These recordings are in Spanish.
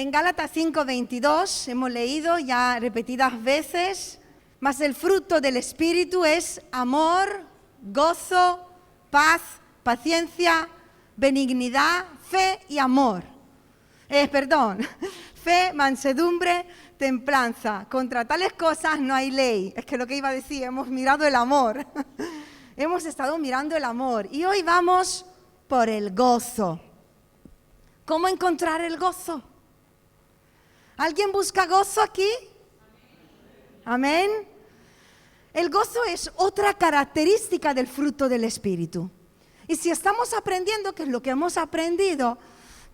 En Gálatas 5:22 hemos leído ya repetidas veces, mas el fruto del Espíritu es amor, gozo, paz, paciencia, benignidad, fe y amor. Fe, mansedumbre, templanza. Contra tales cosas no hay ley. Es que lo que iba a decir, hemos mirado el amor. Hemos estado mirando el amor y hoy vamos por el gozo. ¿Cómo encontrar el gozo? ¿Alguien busca gozo aquí? Amén. El gozo es otra característica del fruto del Espíritu. Y si estamos aprendiendo, que es lo que hemos aprendido,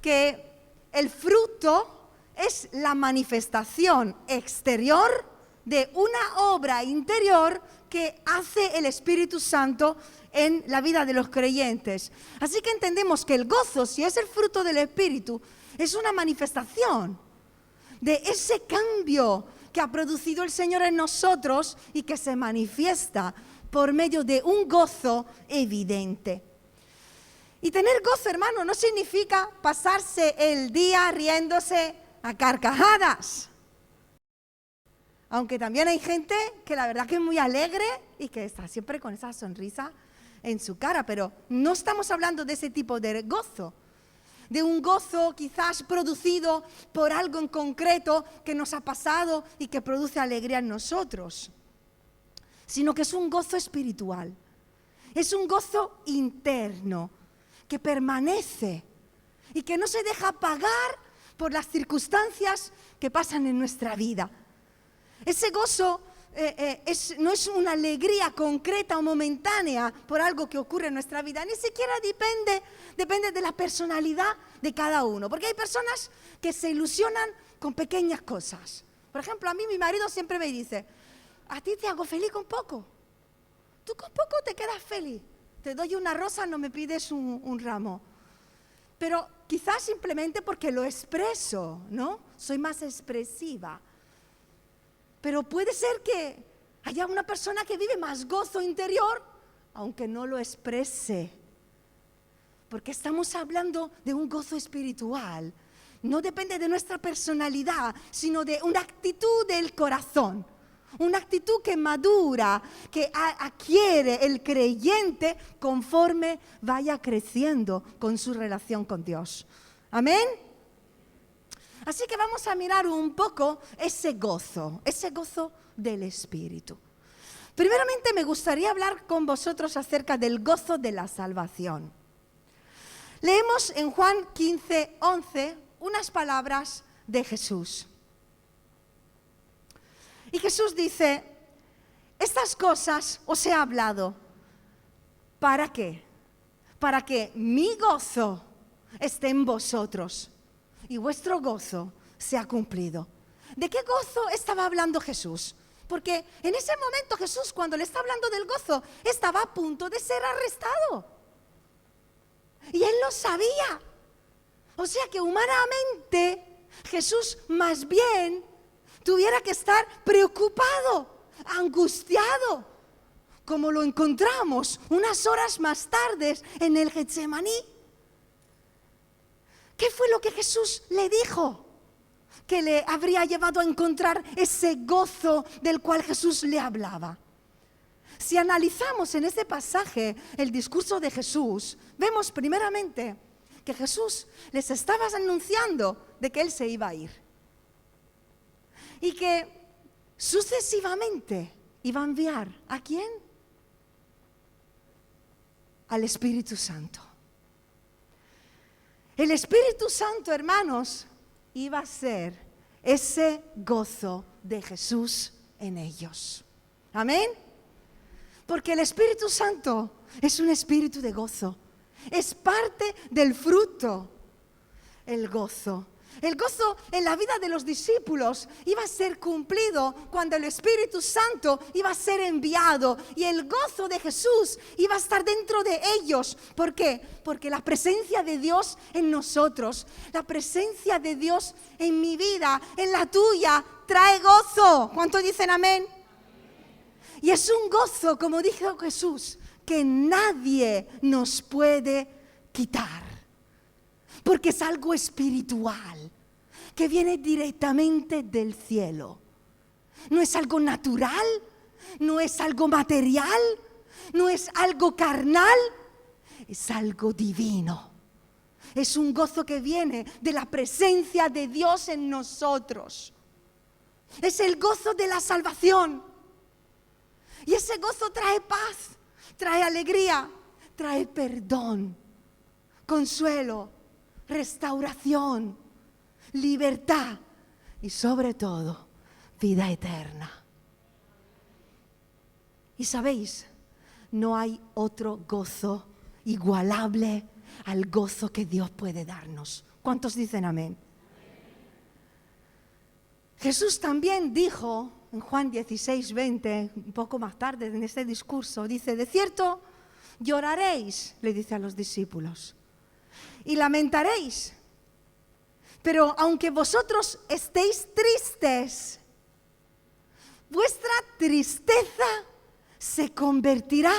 que el fruto es la manifestación exterior de una obra interior que hace el Espíritu Santo en la vida de los creyentes. Así que entendemos que el gozo, si es el fruto del Espíritu, es una manifestación de ese cambio que ha producido el Señor en nosotros y que se manifiesta por medio de un gozo evidente. Y tener gozo, hermano, no significa pasarse el día riéndose a carcajadas. Aunque también hay gente que la verdad que es muy alegre y que está siempre con esa sonrisa en su cara, pero no estamos hablando de ese tipo de gozo, de un gozo quizás producido por algo en concreto que nos ha pasado y que produce alegría en nosotros, sino que es un gozo espiritual, es un gozo interno que permanece y que no se deja apagar por las circunstancias que pasan en nuestra vida. Ese gozo no es una alegría concreta o momentánea por algo que ocurre en nuestra vida, ni siquiera depende de la personalidad de cada uno, porque hay personas que se ilusionan con pequeñas cosas. Por ejemplo, a mí mi marido siempre me dice, ¿a ti te hago feliz con poco? ¿Tú con poco te quedas feliz? Te doy una rosa, no me pides un ramo. Pero quizás simplemente porque lo expreso, ¿no? Soy más expresiva. Pero puede ser que haya una persona que vive más gozo interior, aunque no lo exprese. Porque estamos hablando de un gozo espiritual. No depende de nuestra personalidad, sino de una actitud del corazón. Una actitud que madura, que adquiere el creyente conforme vaya creciendo con su relación con Dios. Amén. Así que vamos a mirar un poco ese gozo del Espíritu. Primeramente me gustaría hablar con vosotros acerca del gozo de la salvación. Leemos en Juan 15:11 unas palabras de Jesús. Y Jesús dice, estas cosas os he hablado, ¿para qué? Para que mi gozo esté en vosotros y vuestro gozo sea cumplido. ¿De qué gozo estaba hablando Jesús? Porque en ese momento Jesús, cuando le está hablando del gozo, estaba a punto de ser arrestado. Y él lo sabía. O sea que humanamente Jesús más bien tuviera que estar preocupado, angustiado, como lo encontramos unas horas más tarde en el Getsemaní. ¿Qué fue lo que Jesús le dijo que le habría llevado a encontrar ese gozo del cual Jesús le hablaba? Si analizamos en este pasaje el discurso de Jesús, vemos primeramente que Jesús les estaba anunciando de que Él se iba a ir. Y que sucesivamente iba a enviar, ¿a quién? Al Espíritu Santo. El Espíritu Santo, hermanos, iba a ser ese gozo de Jesús en ellos. Amén. Porque el Espíritu Santo es un espíritu de gozo. Es parte del fruto, el gozo. El gozo en la vida de los discípulos iba a ser cumplido cuando el Espíritu Santo iba a ser enviado y el gozo de Jesús iba a estar dentro de ellos. ¿Por qué? Porque la presencia de Dios en nosotros, la presencia de Dios en mi vida, en la tuya, trae gozo. ¿Cuántos dicen amén? Y es un gozo, como dijo Jesús, que nadie nos puede quitar. Porque es algo espiritual, que viene directamente del cielo. No es algo natural, no es algo material, no es algo carnal, es algo divino. Es un gozo que viene de la presencia de Dios en nosotros. Es el gozo de la salvación. Y ese gozo trae paz, trae alegría, trae perdón, consuelo, restauración, libertad y sobre todo vida eterna. Y sabéis, no hay otro gozo igualable al gozo que Dios puede darnos. ¿Cuántos dicen amén? Jesús también dijo en Juan 16:20, un poco más tarde en este discurso, dice, de cierto lloraréis, le dice a los discípulos, y lamentaréis, pero aunque vosotros estéis tristes, vuestra tristeza se convertirá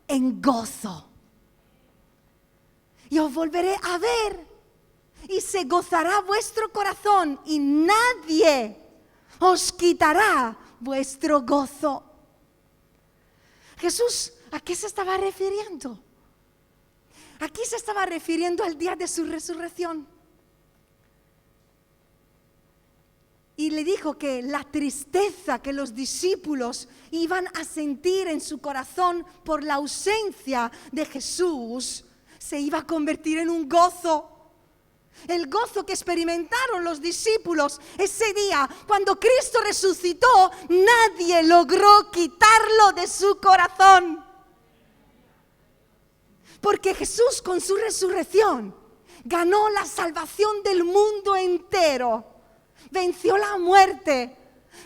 en gozo. Y os volveré a ver y se gozará vuestro corazón y nadie os quitará vuestro gozo. Jesús, ¿a qué se estaba refiriendo? Aquí se estaba refiriendo al día de su resurrección. Y le dijo que la tristeza que los discípulos iban a sentir en su corazón por la ausencia de Jesús se iba a convertir en un gozo. El gozo que experimentaron los discípulos ese día, cuando Cristo resucitó, nadie logró quitarlo de su corazón. Porque Jesús con su resurrección ganó la salvación del mundo entero. Venció la muerte,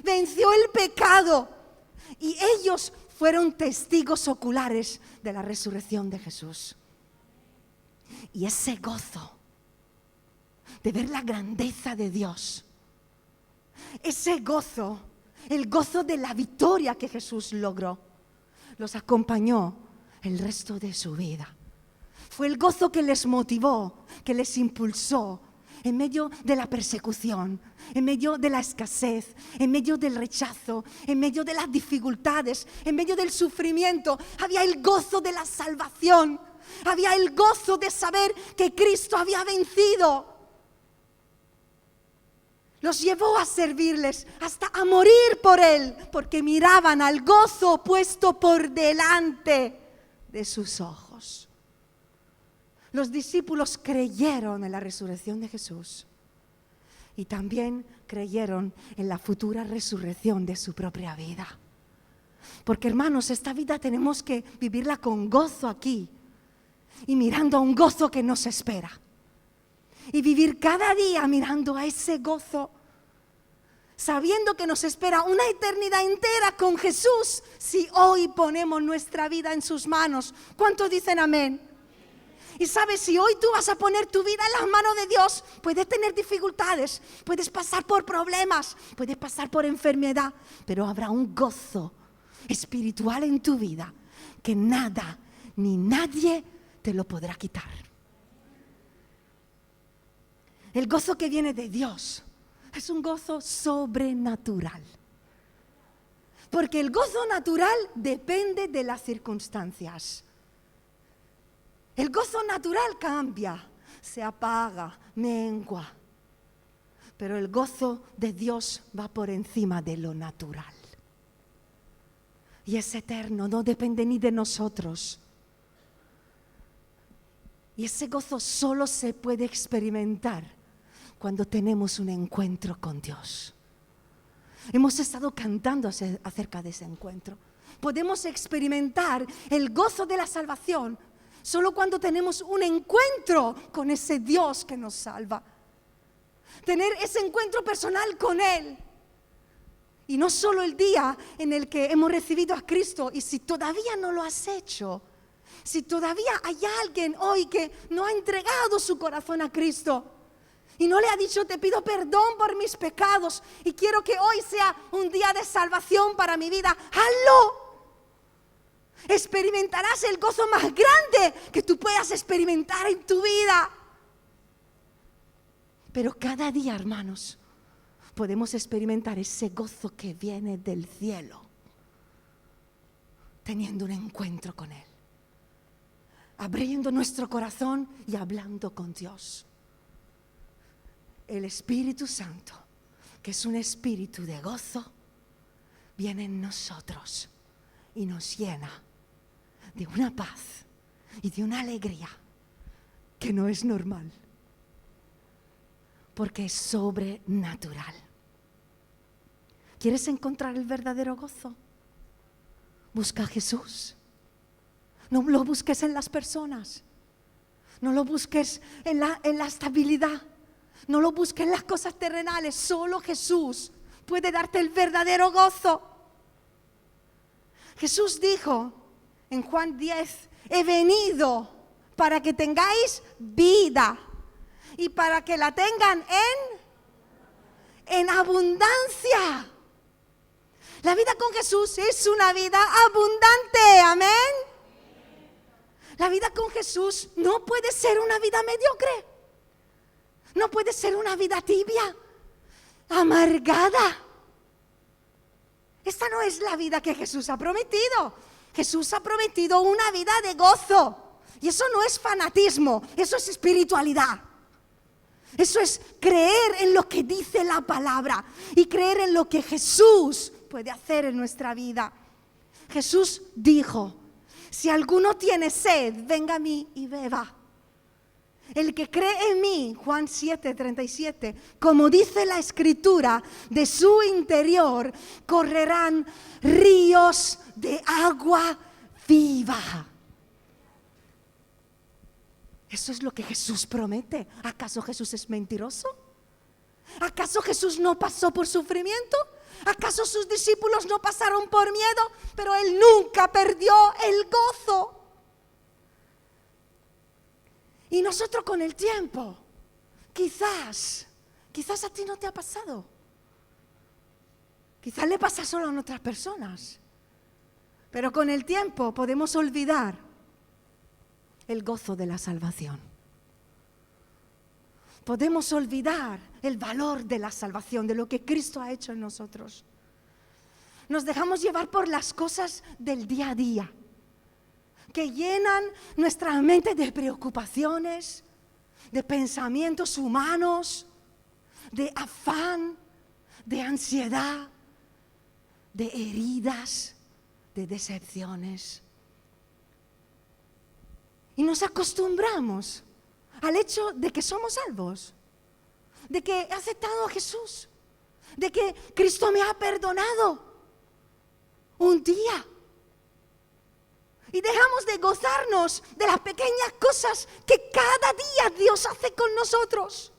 venció el pecado. Y ellos fueron testigos oculares de la resurrección de Jesús. Y ese gozo de ver la grandeza de Dios, ese gozo, el gozo de la victoria que Jesús logró, los acompañó el resto de su vida. Fue el gozo que les motivó, que les impulsó en medio de la persecución, en medio de la escasez, en medio del rechazo, en medio de las dificultades, en medio del sufrimiento. Había el gozo de la salvación, había el gozo de saber que Cristo había vencido. Los llevó a servirles, hasta a morir por Él, porque miraban al gozo puesto por delante de sus ojos. Los discípulos creyeron en la resurrección de Jesús y también creyeron en la futura resurrección de su propia vida. Porque, hermanos, esta vida tenemos que vivirla con gozo aquí y mirando a un gozo que nos espera. Y vivir cada día mirando a ese gozo, sabiendo que nos espera una eternidad entera con Jesús si hoy ponemos nuestra vida en sus manos. ¿Cuántos dicen amén? Y sabes, si hoy tú vas a poner tu vida en las manos de Dios, puedes tener dificultades, puedes pasar por problemas, puedes pasar por enfermedad, pero habrá un gozo espiritual en tu vida que nada ni nadie te lo podrá quitar. El gozo que viene de Dios es un gozo sobrenatural. Porque el gozo natural depende de las circunstancias. El gozo natural cambia, se apaga, mengua. Pero el gozo de Dios va por encima de lo natural. Y es eterno, no depende ni de nosotros. Y ese gozo solo se puede experimentar cuando tenemos un encuentro con Dios. Hemos estado cantando acerca de ese encuentro. Podemos experimentar el gozo de la salvación solo cuando tenemos un encuentro con ese Dios que nos salva. Tener ese encuentro personal con Él. Y no solo el día en el que hemos recibido a Cristo. Y si todavía no lo has hecho, si todavía hay alguien hoy que no ha entregado su corazón a Cristo y no le ha dicho, te pido perdón por mis pecados y quiero que hoy sea un día de salvación para mi vida, hazlo. Experimentarás el gozo más grande que tú puedas experimentar en tu vida. Pero cada día, hermanos, podemos experimentar ese gozo que viene del cielo, teniendo un encuentro con Él, abriendo nuestro corazón y hablando con Dios. El Espíritu Santo, que es un espíritu de gozo, viene en nosotros y nos llena de una paz y de una alegría que no es normal, porque es sobrenatural. ¿Quieres encontrar el verdadero gozo? Busca a Jesús. No lo busques en las personas, no lo busques en la estabilidad, no lo busques en las cosas terrenales. Solo Jesús puede darte el verdadero gozo. Jesús dijo en Juan 10, he venido para que tengáis vida y para que la tengan en abundancia. La vida con Jesús es una vida abundante, amén. La vida con Jesús no puede ser una vida mediocre, no puede ser una vida tibia, amargada. Esta no es la vida que Jesús ha prometido. Jesús ha prometido una vida de gozo. Y eso no es fanatismo, eso es espiritualidad. Eso es creer en lo que dice la palabra y creer en lo que Jesús puede hacer en nuestra vida. Jesús dijo, si alguno tiene sed, venga a mí y beba. El que cree en mí, Juan 7:37, como dice la Escritura, de su interior correrán ríos de agua viva. Eso es lo que Jesús promete. ¿Acaso Jesús es mentiroso? ¿Acaso Jesús no pasó por sufrimiento? ¿Acaso sus discípulos no pasaron por miedo? Pero Él nunca perdió el gozo. Y nosotros con el tiempo, quizás a ti no te ha pasado. Quizás le pasa solo a otras personas. Pero con el tiempo podemos olvidar el gozo de la salvación. Podemos olvidar el valor de la salvación, de lo que Cristo ha hecho en nosotros. Nos dejamos llevar por las cosas del día a día, que llenan nuestra mente de preocupaciones, de pensamientos humanos, de afán, de ansiedad, de heridas, de decepciones. Y nos acostumbramos al hecho de que somos salvos, de que he aceptado a Jesús, de que Cristo me ha perdonado un día. Y dejamos de gozarnos de las pequeñas cosas que cada día Dios hace con nosotros.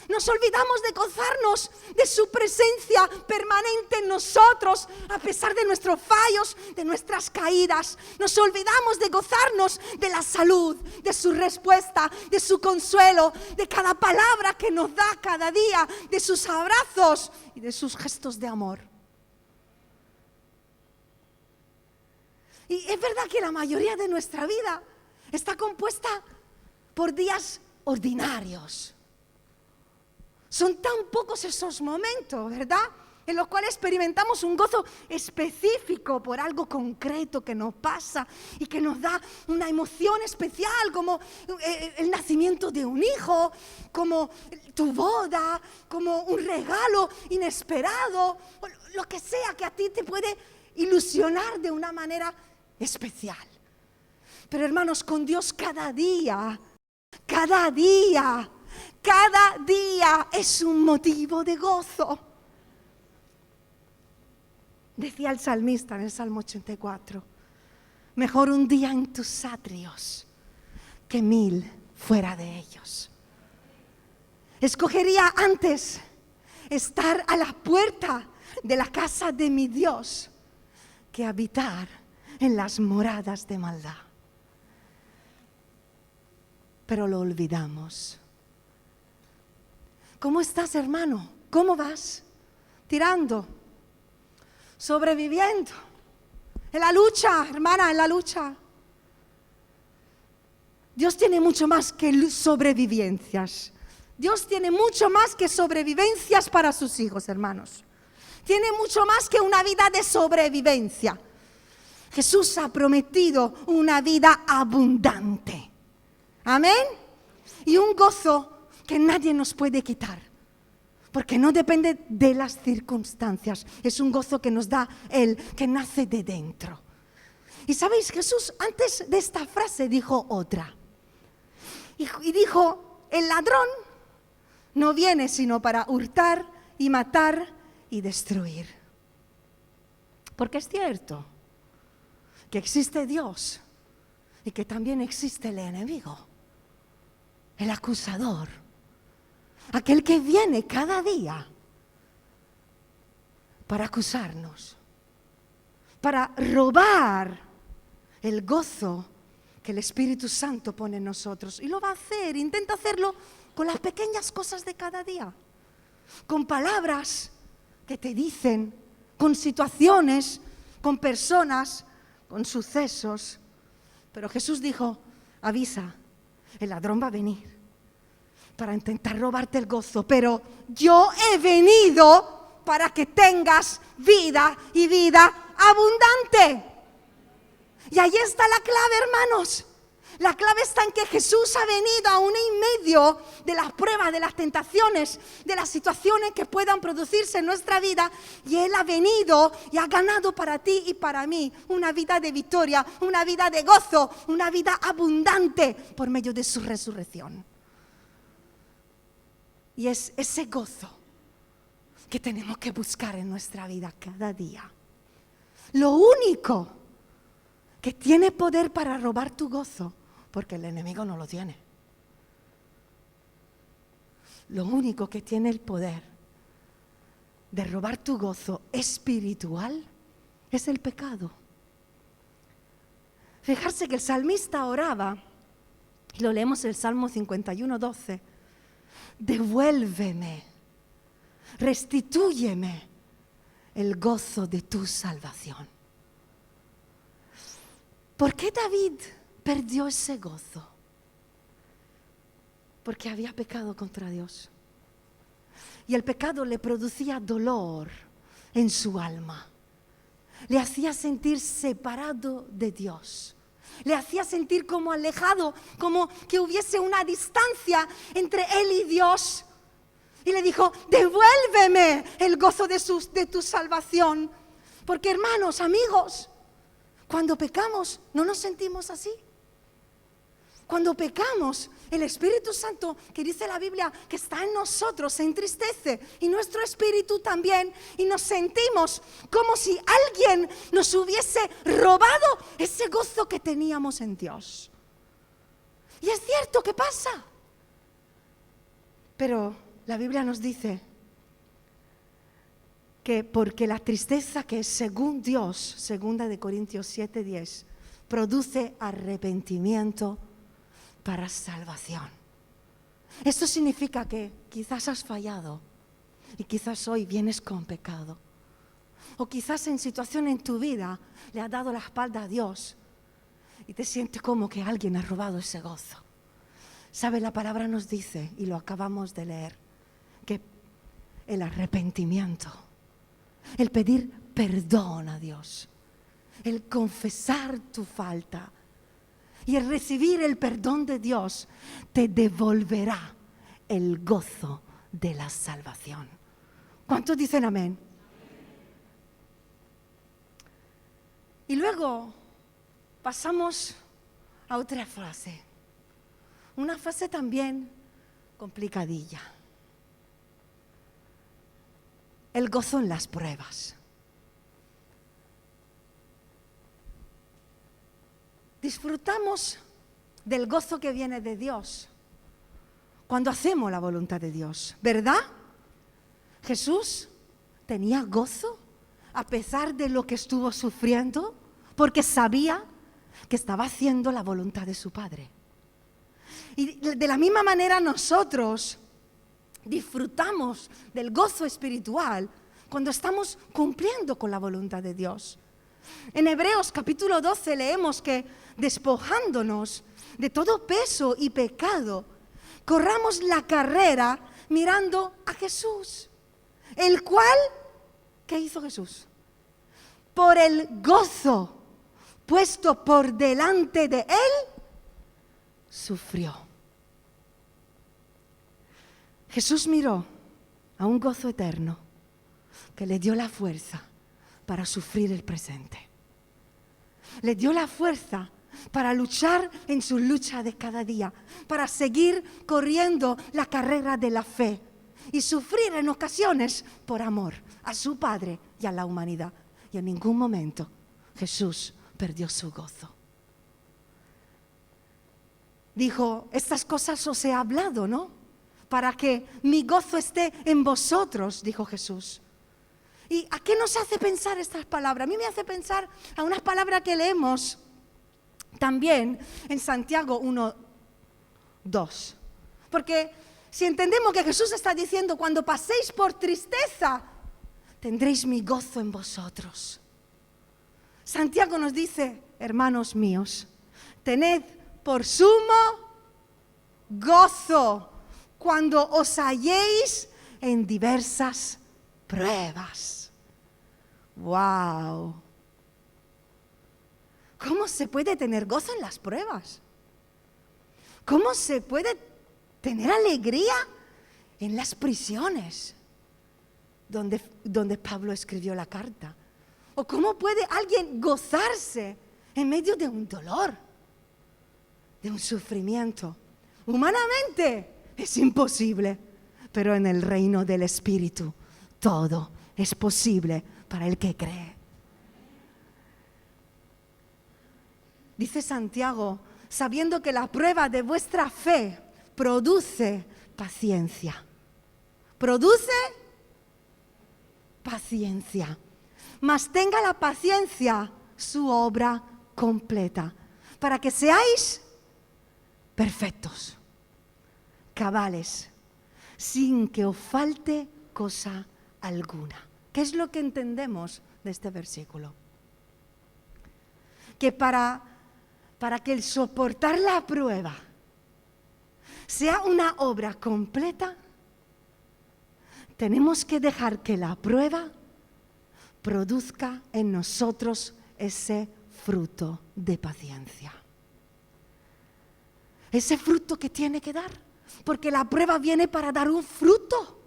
Nos olvidamos de gozarnos de su presencia permanente en nosotros, a pesar de nuestros fallos, de nuestras caídas. Nos olvidamos de gozarnos de la salud, de su respuesta, de su consuelo, de cada palabra que nos da cada día, de sus abrazos y de sus gestos de amor. Y es verdad que la mayoría de nuestra vida está compuesta por días ordinarios. Son tan pocos esos momentos, ¿verdad?, en los cuales experimentamos un gozo específico por algo concreto que nos pasa y que nos da una emoción especial, como el nacimiento de un hijo, como tu boda, como un regalo inesperado, lo que sea que a ti te puede ilusionar de una manera especial. Pero hermanos, con Dios cada día es un motivo de gozo. Decía el salmista en el Salmo 84, mejor un día en tus atrios que 1000 fuera de ellos. Escogería antes estar a la puerta de la casa de mi Dios que habitar en las moradas de maldad. Pero lo olvidamos. ¿Cómo estás, hermano? ¿Cómo vas? Tirando, sobreviviendo, en la lucha, hermana, en la lucha. Dios tiene mucho más que sobrevivencias. Dios tiene mucho más que sobrevivencias para sus hijos, hermanos. Tiene mucho más que una vida de sobrevivencia. Jesús ha prometido una vida abundante. Amén. Y un gozo que nadie nos puede quitar. Porque no depende de las circunstancias. Es un gozo que nos da Él, que nace de dentro. Y sabéis, Jesús antes de esta frase dijo otra. Y dijo, el ladrón no viene sino para hurtar y matar y destruir. Porque es cierto que existe Dios y que también existe el enemigo, el acusador, aquel que viene cada día para acusarnos, para robar el gozo que el Espíritu Santo pone en nosotros. Y lo va a hacer, intenta hacerlo con las pequeñas cosas de cada día, con palabras que te dicen, con situaciones, con personas, con sucesos. Pero Jesús dijo, avisa, el ladrón va a venir para intentar robarte el gozo, pero yo he venido para que tengas vida y vida abundante. Y ahí está la clave, hermanos. La clave está en que Jesús ha venido aún en medio de las pruebas, de las tentaciones, de las situaciones que puedan producirse en nuestra vida. Y Él ha venido y ha ganado para ti y para mí una vida de victoria, una vida de gozo, una vida abundante por medio de su resurrección. Y es ese gozo que tenemos que buscar en nuestra vida cada día. Lo único que tiene poder para robar tu gozo, porque el enemigo no lo tiene. Lo único que tiene el poder de robar tu gozo espiritual es el pecado. Fijarse que el salmista oraba, y lo leemos en el Salmo 51:12, devuélveme, restitúyeme el gozo de tu salvación. ¿Por qué David perdió ese gozo? Porque había pecado contra Dios. Y el pecado le producía dolor en su alma. Le hacía sentir separado de Dios. Le hacía sentir como alejado, como que hubiese una distancia entre él y Dios. Y le dijo, devuélveme el gozo de tu salvación. Porque hermanos, amigos, cuando pecamos no nos sentimos así. Cuando pecamos, el Espíritu Santo, que dice la Biblia que está en nosotros, se entristece, y nuestro espíritu también, y nos sentimos como si alguien nos hubiese robado ese gozo que teníamos en Dios. Y es cierto que pasa. Pero la Biblia nos dice que porque la tristeza que es según Dios, 2 Corintios 7:10, produce arrepentimiento para salvación. Esto significa que quizás has fallado y quizás hoy vienes con pecado. O quizás en situación en tu vida le has dado la espalda a Dios y te sientes como que alguien ha robado ese gozo. ¿Sabe? La palabra nos dice, y lo acabamos de leer, que el arrepentimiento, el pedir perdón a Dios, el confesar tu falta y el recibir el perdón de Dios te devolverá el gozo de la salvación. ¿Cuántos dicen amén? Y luego pasamos a otra frase, una frase también complicadilla. El gozo en las pruebas. Disfrutamos del gozo que viene de Dios cuando hacemos la voluntad de Dios, ¿verdad? Jesús tenía gozo a pesar de lo que estuvo sufriendo, porque sabía que estaba haciendo la voluntad de su Padre. Y de la misma manera nosotros disfrutamos del gozo espiritual cuando estamos cumpliendo con la voluntad de Dios. En Hebreos capítulo 12 leemos que despojándonos de todo peso y pecado corramos la carrera mirando a Jesús, el cual, ¿qué hizo Jesús? Por el gozo puesto por delante de él, sufrió. Jesús miró a un gozo eterno que le dio la fuerza para sufrir el presente. Le dio la fuerza para luchar en su lucha de cada día, para seguir corriendo la carrera de la fe y sufrir en ocasiones por amor a su Padre y a la humanidad. Y en ningún momento Jesús perdió su gozo. Dijo, estas cosas os he hablado, ¿no? Para que mi gozo esté en vosotros, dijo Jesús. ¿Y a qué nos hace pensar estas palabras? A mí me hace pensar a unas palabras que leemos también en Santiago 1:2. Porque si entendemos que Jesús está diciendo, cuando paséis por tristeza, tendréis mi gozo en vosotros. Santiago nos dice, hermanos míos, tened por sumo gozo cuando os halléis en diversas pruebas. ¡Wow! ¿Cómo se puede tener gozo en las pruebas? ¿Cómo se puede tener alegría en las prisiones donde Pablo escribió la carta? ¿O cómo puede alguien gozarse en medio de un dolor, de un sufrimiento? Humanamente es imposible, pero en el reino del Espíritu todo es posible para el que cree. Dice Santiago, sabiendo que la prueba de vuestra fe produce paciencia. Produce paciencia. Mas tenga la paciencia su obra completa, para que seáis perfectos, cabales, sin que os falte cosa alguna. ¿Qué es lo que entendemos de este versículo? Que para que el soportar la prueba sea una obra completa, tenemos que dejar que la prueba produzca en nosotros ese fruto de paciencia. Ese fruto que tiene que dar, porque la prueba viene para dar un fruto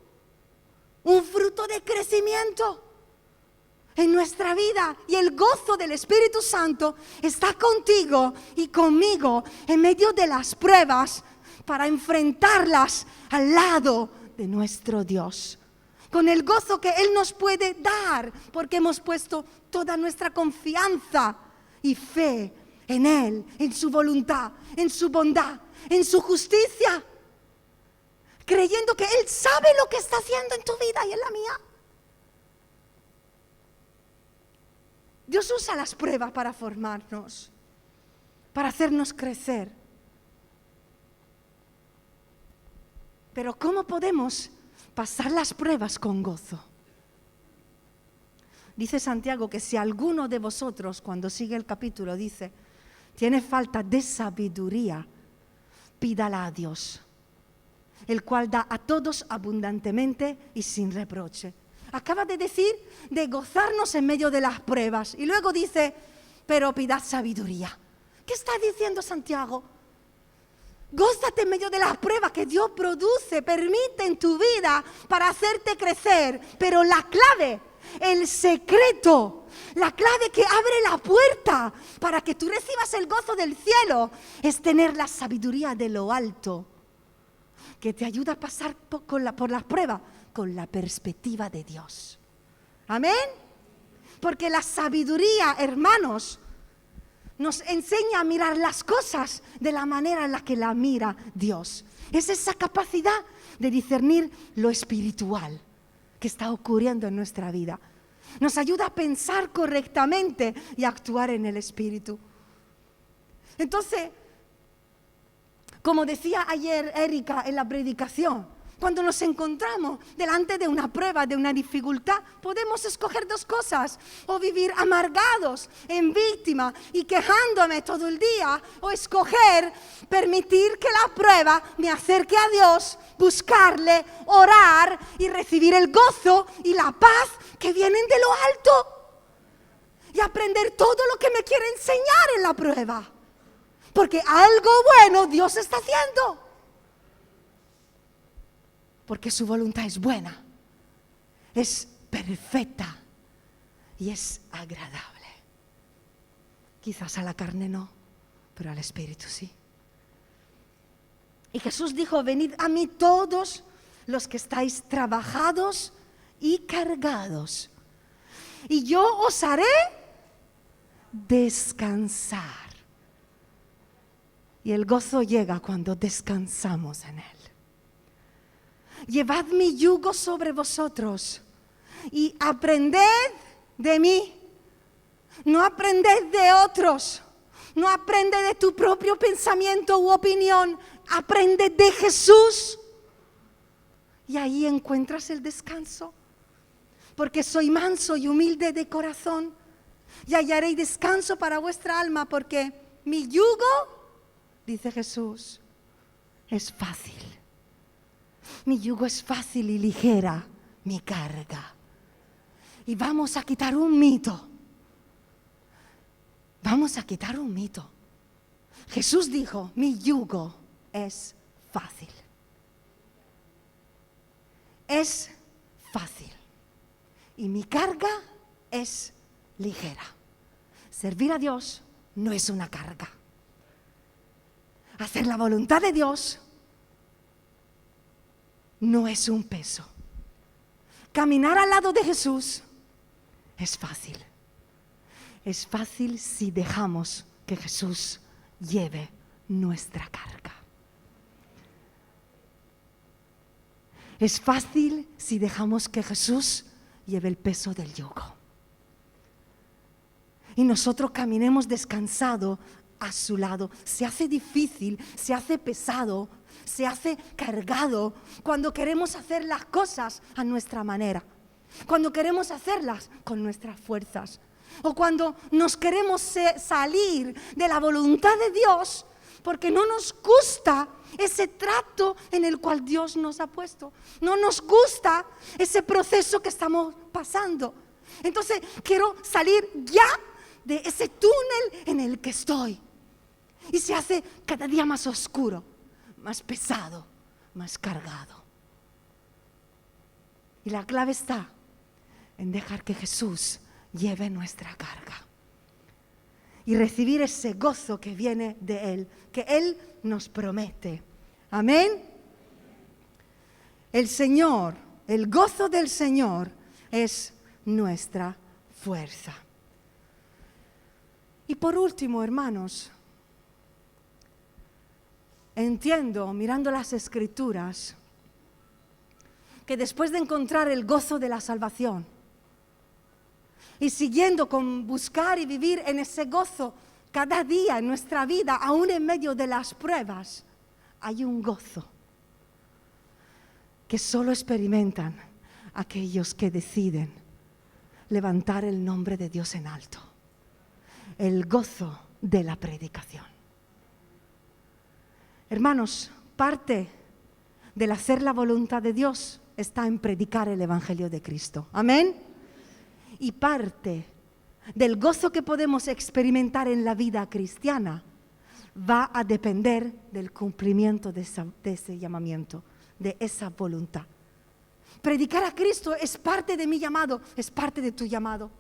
de crecimiento en nuestra vida. Y el gozo del Espíritu Santo está contigo y conmigo en medio de las pruebas para enfrentarlas al lado de nuestro Dios. Con el gozo que Él nos puede dar, porque hemos puesto toda nuestra confianza y fe en Él, en su voluntad, en su bondad, en su justicia, creyendo que Él sabe lo que está haciendo en tu vida y en la mía. Dios usa las pruebas para formarnos, para hacernos crecer. Pero ¿cómo podemos pasar las pruebas con gozo? Dice Santiago que si alguno de vosotros, cuando sigue el capítulo, dice, tiene falta de sabiduría, pídala a Dios, el cual da a todos abundantemente y sin reproche. Acaba de decir de gozarnos en medio de las pruebas y luego dice, pero pidad sabiduría. ¿Qué está diciendo Santiago? Gózate en medio de las pruebas que Dios produce, permite en tu vida para hacerte crecer. Pero la clave, el secreto, la clave que abre la puerta para que tú recibas el gozo del cielo es tener la sabiduría de lo alto, que te ayuda a pasar por las pruebas con la perspectiva de Dios. Amén. Porque la sabiduría, hermanos, nos enseña a mirar las cosas de la manera en la que la mira Dios. Es esa capacidad de discernir lo espiritual que está ocurriendo en nuestra vida. Nos ayuda a pensar correctamente y a actuar en el Espíritu. Entonces, como decía ayer Erika en la predicación, Cuando nos encontramos delante de una prueba, de una dificultad, podemos escoger dos cosas: o vivir amargados, en víctima y quejándome todo el día, o escoger permitir que la prueba me acerque a Dios, buscarle, orar y recibir el gozo y la paz que vienen de lo alto y aprender todo lo que me quiere enseñar en la prueba, porque algo bueno Dios está haciendo. Porque su voluntad es buena, es perfecta y es agradable. Quizás a la carne no, pero al Espíritu sí. Y Jesús dijo: venid a mí todos los que estáis trabajados y cargados, y yo os haré descansar. Y el gozo llega cuando descansamos en Él. Llevad mi yugo sobre vosotros y aprended de mí. No aprended de otros, no aprende de tu propio pensamiento u opinión, aprende de Jesús. Y ahí encuentras el descanso. Porque soy manso y humilde de corazón, y hallaréis descanso para vuestra alma, porque mi yugo, dice Jesús, es fácil. Mi yugo es fácil y ligera mi carga. Y vamos a quitar un mito. Vamos a quitar un mito. Jesús dijo: mi yugo es fácil. Es fácil. Y mi carga es ligera. Servir a Dios no es una carga. Hacer la voluntad de Dios no es un peso. Caminar al lado de Jesús es fácil. Es fácil si dejamos que Jesús lleve nuestra carga. Es fácil si dejamos que Jesús lleve el peso del yugo. Y nosotros caminemos descansado a su lado. Se hace difícil, se hace pesado, se hace cargado cuando queremos hacer las cosas a nuestra manera, cuando queremos hacerlas con nuestras fuerzas, o cuando nos queremos salir de la voluntad de Dios porque no nos gusta ese trato en el cual Dios nos ha puesto, no nos gusta ese proceso que estamos pasando. Entonces quiero salir ya de ese túnel en el que estoy, y se hace cada día más oscuro, más pesado, más cargado. Y la clave está en dejar que Jesús lleve nuestra carga y recibir ese gozo que viene de Él, que Él nos promete. Amén. El Señor, el gozo del Señor es nuestra fuerza. Y por último, hermanos, entiendo, mirando las Escrituras, que después de encontrar el gozo de la salvación y siguiendo con buscar y vivir en ese gozo cada día en nuestra vida, aún en medio de las pruebas, hay un gozo que solo experimentan aquellos que deciden levantar el nombre de Dios en alto. El gozo de la predicación. Hermanos, parte del hacer la voluntad de Dios está en predicar el Evangelio de Cristo. Amén. Y parte del gozo que podemos experimentar en la vida cristiana va a depender del cumplimiento de ese llamamiento, de esa voluntad. Predicar a Cristo es parte de mi llamado, es parte de tu llamado,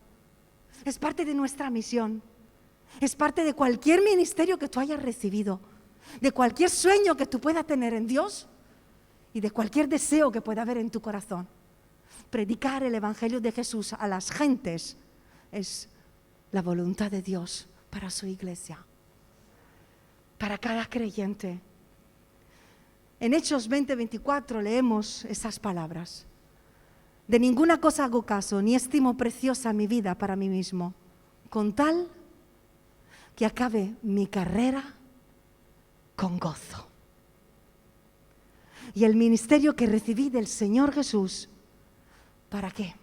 es parte de nuestra misión, es parte de cualquier ministerio que tú hayas recibido, de cualquier sueño que tú puedas tener en Dios y de cualquier deseo que pueda haber en tu corazón. Predicar el Evangelio de Jesús a las gentes es la voluntad de Dios para su iglesia, para cada creyente. En Hechos 20:24 leemos esas palabras: de ninguna cosa hago caso, ni estimo preciosa mi vida para mí mismo, con tal que acabe mi carrera con gozo y el ministerio que recibí del Señor Jesús. ¿Para qué?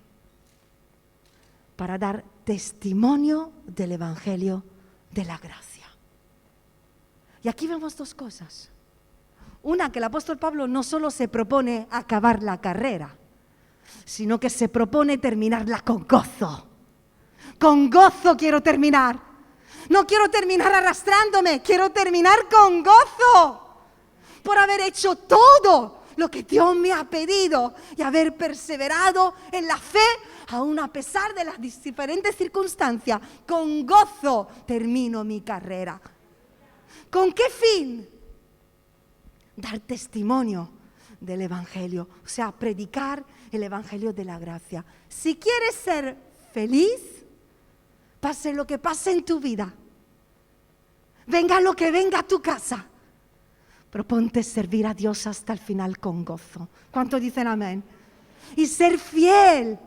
Para dar testimonio del Evangelio de la gracia. Y aquí vemos dos cosas. Una, que el apóstol Pablo no solo se propone acabar la carrera, sino que se propone terminarla con gozo. Con gozo quiero terminar. No quiero terminar arrastrándome, quiero terminar con gozo. Por haber hecho todo lo que Dios me ha pedido y haber perseverado en la fe, aún a pesar de las diferentes circunstancias. Con gozo termino mi carrera. ¿Con qué fin? Dar testimonio del Evangelio, o sea, predicar el Evangelio de la gracia. Si quieres ser feliz, pase lo que pase en tu vida, venga lo que venga a tu casa, proponte servir a Dios hasta el final con gozo. ¿Cuántos dicen amén? Y ser fiel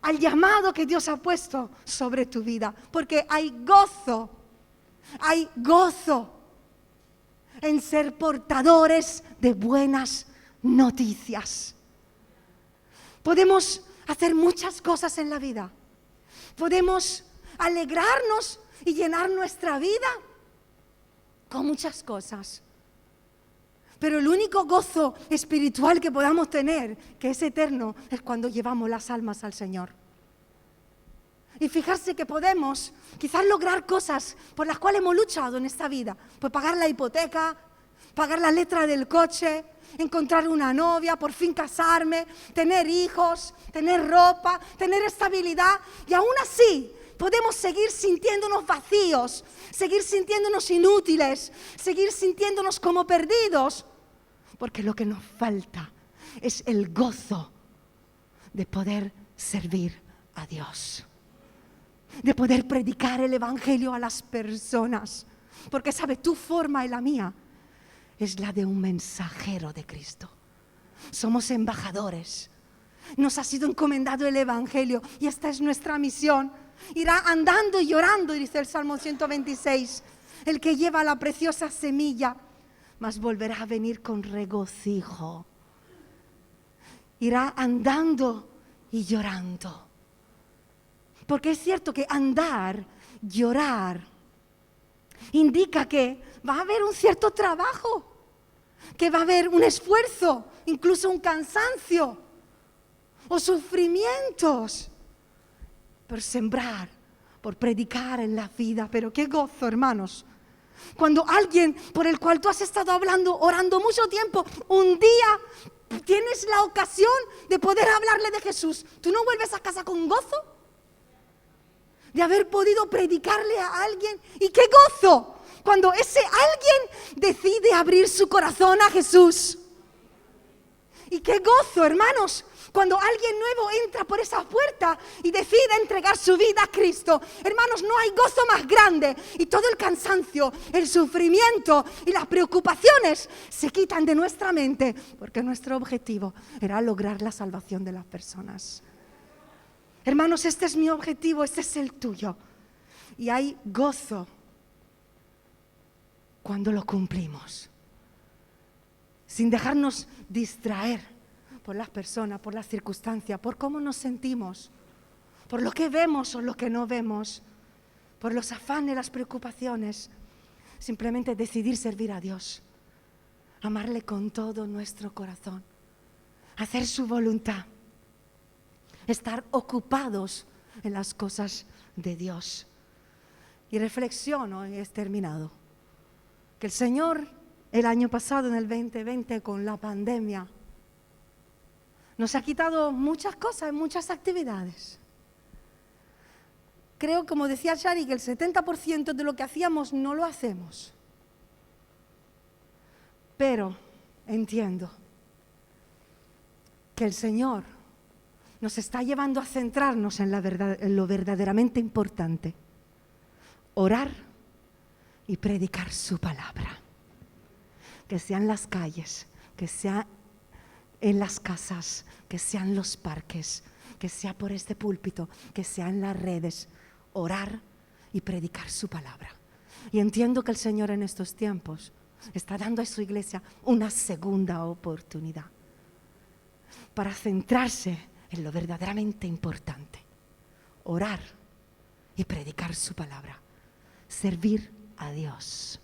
al llamado que Dios ha puesto sobre tu vida, porque hay gozo en ser portadores de buenas noticias. Podemos hacer muchas cosas en la vida. Podemos alegrarnos y llenar nuestra vida con muchas cosas. Pero el único gozo espiritual que podamos tener, que es eterno, es cuando llevamos las almas al Señor. Y fijarse que podemos quizás lograr cosas por las cuales hemos luchado en esta vida. Pues pagar la hipoteca, pagar la letra del coche, encontrar una novia, por fin casarme, tener hijos, tener ropa, tener estabilidad. Y aún así podemos seguir sintiéndonos vacíos, seguir sintiéndonos inútiles, seguir sintiéndonos como perdidos. Porque lo que nos falta es el gozo de poder servir a Dios, de poder predicar el Evangelio a las personas. Porque, ¿sabe? Tu forma y la mía es la de un mensajero de Cristo. Somos embajadores. Nos ha sido encomendado el Evangelio y esta es nuestra misión. Irá andando y llorando, dice el Salmo 126, el que lleva la preciosa semilla, mas volverá a venir con regocijo. Irá andando y llorando. Porque es cierto que andar, llorar, indica que va a haber un cierto trabajo, que va a haber un esfuerzo, incluso un cansancio o sufrimientos por sembrar, por predicar en la vida. Pero qué gozo, hermanos, cuando alguien por el cual tú has estado hablando, orando mucho tiempo, un día tienes la ocasión de poder hablarle de Jesús. ¿Tú no vuelves a casa con gozo? De haber podido predicarle a alguien. Y qué gozo cuando ese alguien decide abrir su corazón a Jesús. Y qué gozo, hermanos, cuando alguien nuevo entra por esa puerta y decide entregar su vida a Cristo. Hermanos, no hay gozo más grande. Y todo el cansancio, el sufrimiento y las preocupaciones se quitan de nuestra mente, porque nuestro objetivo era lograr la salvación de las personas. Hermanos, este es mi objetivo, este es el tuyo. Y hay gozo cuando lo cumplimos, sin dejarnos distraer por las personas, por las circunstancias, por cómo nos sentimos, por lo que vemos o lo que no vemos, por los afanes, las preocupaciones. Simplemente decidir servir a Dios, amarle con todo nuestro corazón, hacer su voluntad, estar ocupados en las cosas de Dios. Y reflexiono, y es terminado, que el Señor el año pasado, en el 2020, con la pandemia, nos ha quitado muchas cosas, muchas actividades. Creo, como decía Shari, que el 70% de lo que hacíamos no lo hacemos. Pero entiendo que el Señor nos está llevando a centrarnos en lo verdaderamente importante: orar y predicar su palabra. Que sean las calles, que sea en las casas, que sean los parques, que sea por este púlpito, que sea en las redes. Orar y predicar su palabra. Y entiendo que el Señor en estos tiempos está dando a su iglesia una segunda oportunidad para centrarse en lo verdaderamente importante: orar y predicar su palabra, servir a Dios.